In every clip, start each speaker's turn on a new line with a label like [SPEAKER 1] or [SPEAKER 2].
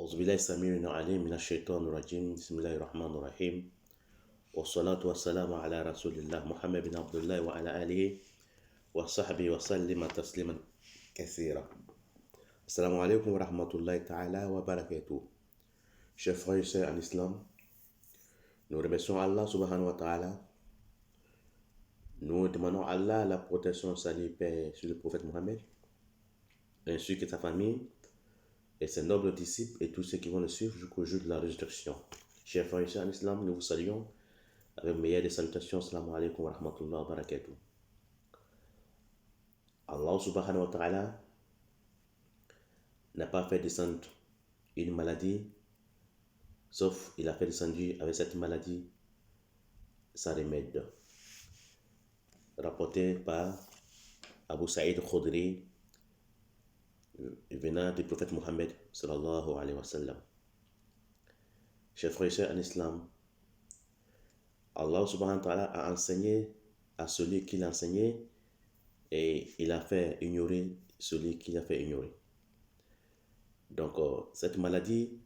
[SPEAKER 1] أعوذ بالله السميع العليم من الشيطان الرجيم بسم الله الرحمن الرحيم والصلاة والسلام على رسول الله محمد بن عبد الله وعلى آله وصحبه وسلم تسليما كثيرا. Assalamu alaikum wa rahmatullahi ta'ala wa barakatuh. Chers frères et sœurs en islam, nous remercions Allah subhanahu wa ta'ala. Nous demandons à Allah la protection, salut, paix sur le prophète Mohammed, ainsi que sa famille et ses nobles disciples et tous ceux qui vont le suivre jusqu'au jour de la résurrection. Chers frères et sœurs en islam, nous vous saluons avec meilleure des salutations. Assalamu alaikum wa rahmatullahi wa barakatuh. Allah subhanahu wa ta'ala n'a pas fait descendre une maladie, sauf il a fait descendre avec cette maladie sa remède. Rapporté par Abu Saïd Khudri, venant du prophète Mohammed sallallahu alayhi wa sallam. Chers frères et sœurs en islam, Allah subhanahu wa ta'ala a enseigné à celui qui l'a enseigné et il a fait ignorer celui qui l'a fait ignorer. Donc, cette maladie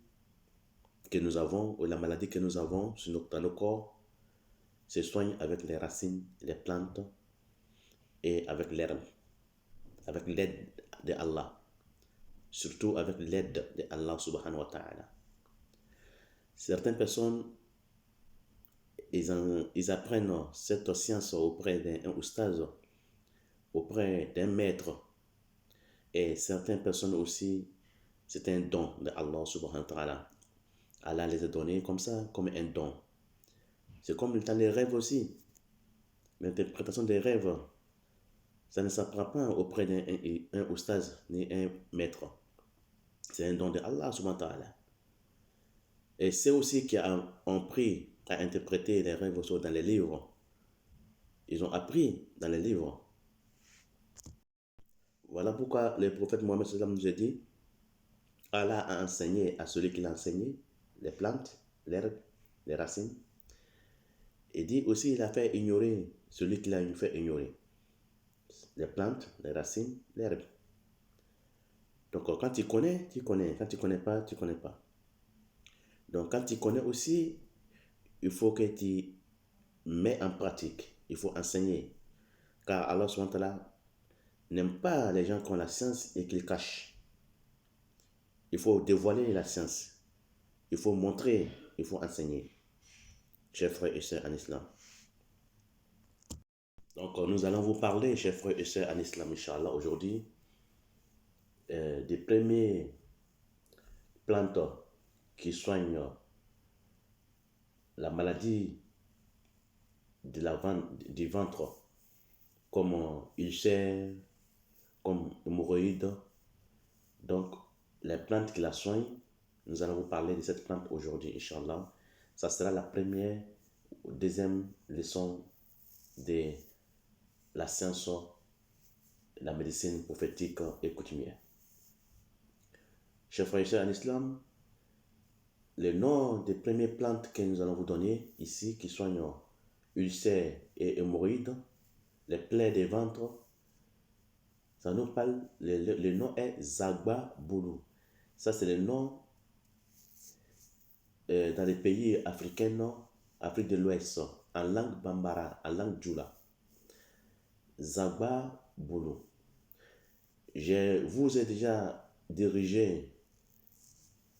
[SPEAKER 1] que nous avons, ou la maladie que nous avons dans nos corps, se soigne avec les racines, les plantes et avec l'herbe, avec l'aide de Allah, surtout avec l'aide de Allah subhanahu wa ta'ala. Certaines personnes, ils apprennent cette science auprès d'un oustaz, auprès d'un maître, et certaines personnes aussi, c'est un don de Allah subhanahu wa ta'ala. Allah les a donnés comme ça, comme un don. C'est comme dans les rêves aussi. L'interprétation des rêves, ça ne s'apprend pas auprès d'un oustaz ni un maître. C'est un don de Allah subhanahu wa ta'ala. Et c'est aussi qui ont pris à interpréter les rêves aussi dans les livres. Ils ont appris dans les livres. Voilà pourquoi le prophète Mohammed sallam nous a dit, Allah a enseigné à celui qui l'a enseigné les plantes, l'herbe, les racines. Et dit aussi, il a fait ignorer celui qui l'a fait ignorer. Les plantes, les racines, l'herbe. Donc quand tu connais, tu connais. Quand tu ne connais pas, tu ne connais pas. Donc quand tu connais aussi, il faut que tu mets en pratique. Il faut enseigner. Car Allah subhanahu wa ta'ala n'aime pas les gens qui ont la science et qui le cachent. Il faut dévoiler la science. Il faut montrer, il faut enseigner. Chers frères et sœurs en islam. Donc nous allons vous parler, chers frères et sœurs en islam, Inch'Allah, aujourd'hui, des premières plantes qui soignent la maladie du ventre, comme ulcère, comme hémorroïde. Donc, les plantes qui la soignent, nous allons vous parler de cette plante aujourd'hui, Inch'Allah. Ça sera la première ou deuxième leçon de la science, la médecine prophétique et coutumière. Chers frères et sœurs en islam, le nom des premières plantes que nous allons vous donner ici, qui soignent ulcères et hémorroïdes, les plaies des ventres, ça nous parle, le nom est Zagba Boulou. Ça, c'est le nom dans les pays africains, Afrique de l'Ouest, en langue Bambara, en langue Djoula. Zagba Boulou. Je vous ai déjà dirigé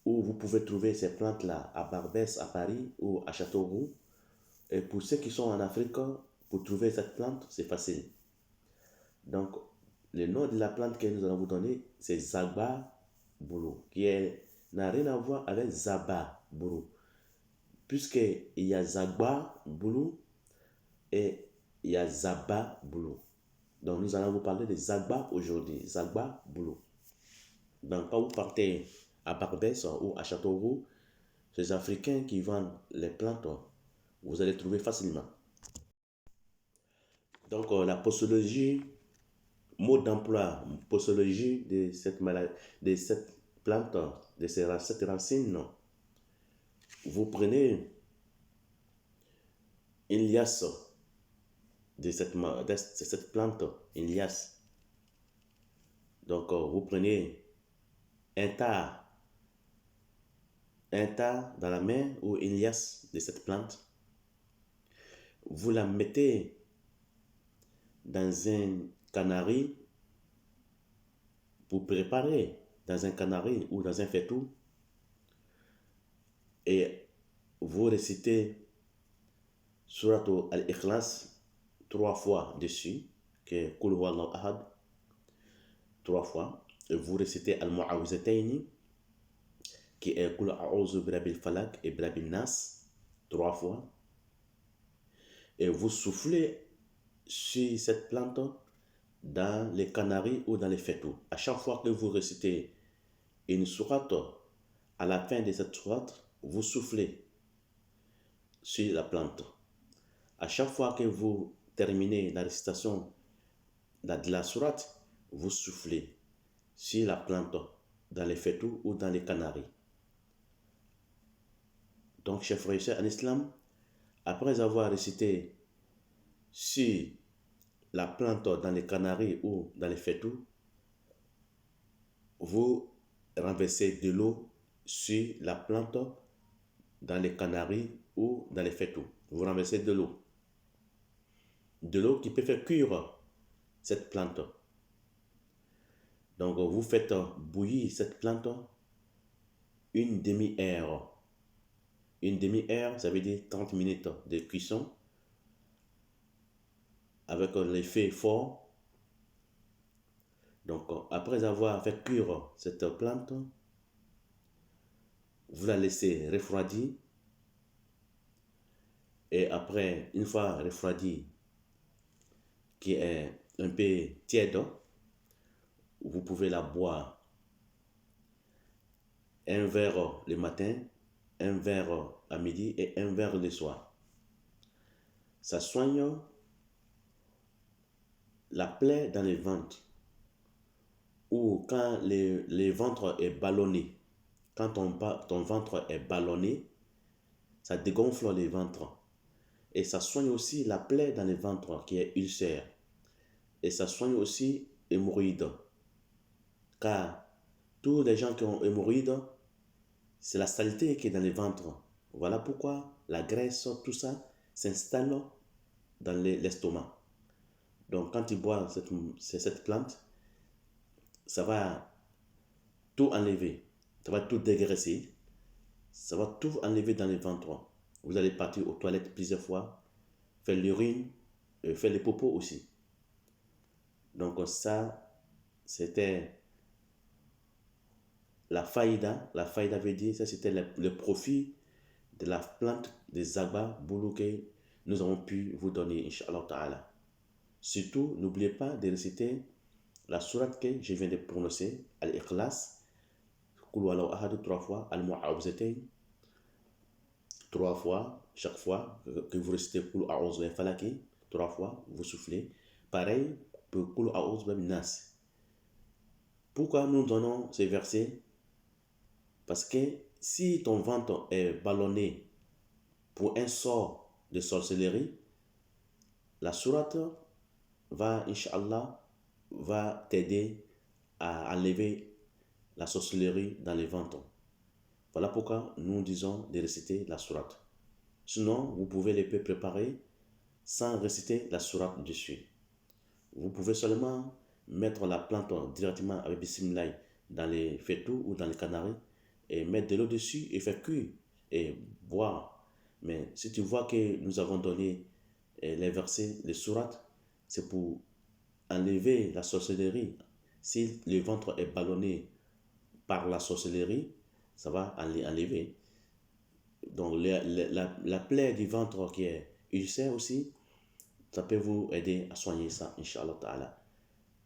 [SPEAKER 1] où vous pouvez trouver ces plantes-là, à Barbès, à Paris ou à Châteauroux. Et pour ceux qui sont en Afrique, pour trouver cette plante, c'est facile. Donc, le nom de la plante que nous allons vous donner, c'est Zagba Boulou, qui n'a rien à voir avec Zaba Boulou. Puisqu'il y a Zagba Boulou et il y a Zaba Boulou. Donc, nous allons vous parler de Zagba aujourd'hui, Zagba Boulou. Donc, quand vous partez à Barbès ou à Châteauroux, ces Africains qui vendent les plantes, vous allez trouver facilement. Donc, la posologie, mot d'emploi, posologie de cette maladie, de cette plante, de cette racine, vous prenez une liasse de cette plante, une liasse. Donc, vous prenez un tas un tas dans la main ou une liasse de cette plante. Vous la mettez dans un canari pour préparer, dans un canari ou dans un faitout, et vous récitez Surat al-Ikhlas 3 fois dessus, qui est Qul Huwallahu Ahad, 3 fois, et vous récitez Al-Mu'awwizatayni, qui est Qul A'udhu Birabbil Falak et Birabbin Nas, 3 fois, et vous soufflez sur cette plante dans les canaris ou dans les faitout. À chaque fois que vous récitez une sourate, à la fin de cette sourate, vous soufflez sur la plante. À chaque fois que vous terminez la récitation de la sourate, vous soufflez sur la plante dans les faitout ou dans les canaris. Donc, chers frères et sœurs en islam, après avoir récité sur la plante dans les canaris ou dans les faitout, vous renversez de l'eau sur la plante dans les canaris ou dans les faitout. Vous renversez de l'eau. De l'eau qui peut faire cuire cette plante. Donc, vous faites bouillir cette plante une demi-heure. Une demi-heure, ça veut dire 30 minutes de cuisson avec l'effet fort. Donc, après avoir fait cuire cette plante, vous la laissez refroidir. Et après, une fois refroidie, qui est un peu tiède, vous pouvez la boire. Un verre le matin, un verre à midi et un verre le soir. Ça soigne la plaie dans le ventre, ou quand le ventre est ballonné. Quand ton ventre est ballonné, ça dégonfle le ventre. Et ça soigne aussi la plaie dans le ventre qui est ulcère. Et ça soigne aussi hémorroïdes. Car tous les gens qui ont hémorroïdes, c'est la saleté qui est dans le ventre. Voilà pourquoi la graisse, tout ça, s'installe dans l'estomac. Donc quand tu bois cette plante, ça va tout enlever. Ça va tout dégraisser. Ça va tout enlever dans le ventre. Vous allez partir aux toilettes plusieurs fois, faire l'urine, faire les popos aussi. Donc ça, c'était la faïda. La faïda veut dire, ça c'était le profit de la plante des Zagba Boulou que nous avons pu vous donner, Inch'Allah Ta'ala. Surtout, n'oubliez pas de réciter la sourate que je viens de prononcer, Al-Ikhlas, Qul Huwallahu Ahad 3 fois, Al-Mu'awwizatayn 3 fois, chaque fois que vous récitez Qul A'udhu Birabbil Falaq 3 fois, vous soufflez. Pareil pour Qul A'udhu Birabbin Nas. Pourquoi nous donnons ces versets? Parce que si ton ventre est ballonné pour un sort de sorcellerie, la sourate va, Inch'Allah, va t'aider à enlever la sorcellerie dans les ventres. Voilà pourquoi nous disons de réciter la sourate. Sinon, vous pouvez les préparer sans réciter la sourate dessus. Vous pouvez seulement mettre la plante directement avec Bismillah dans les faitout ou dans les canaris et mettre de l'eau dessus et faire cuire et boire. Mais si tu vois que nous avons donné les versets, les sourates, c'est pour enlever la sorcellerie. Si le ventre est ballonné par la sorcellerie, ça va enlever. Donc la plaie du ventre qui est ulcère aussi, ça peut vous aider à soigner ça, Inch'Allah Ta'ala.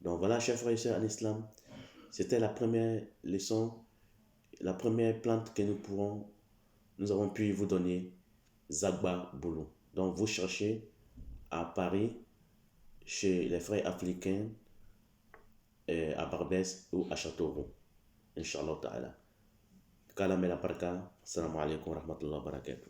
[SPEAKER 1] Donc voilà, chers frères et sœurs en islam, c'était la première leçon, la première plante que nous avons pu vous donner, Zagba Boulou. Donc vous cherchez à Paris, chez les frères africains, à Barbès ou à Châteauroux, Inch'Allah Ta'ala. Kalam el Baraka, Assalamu alaikum wa rahmatullahi wa barakatuh.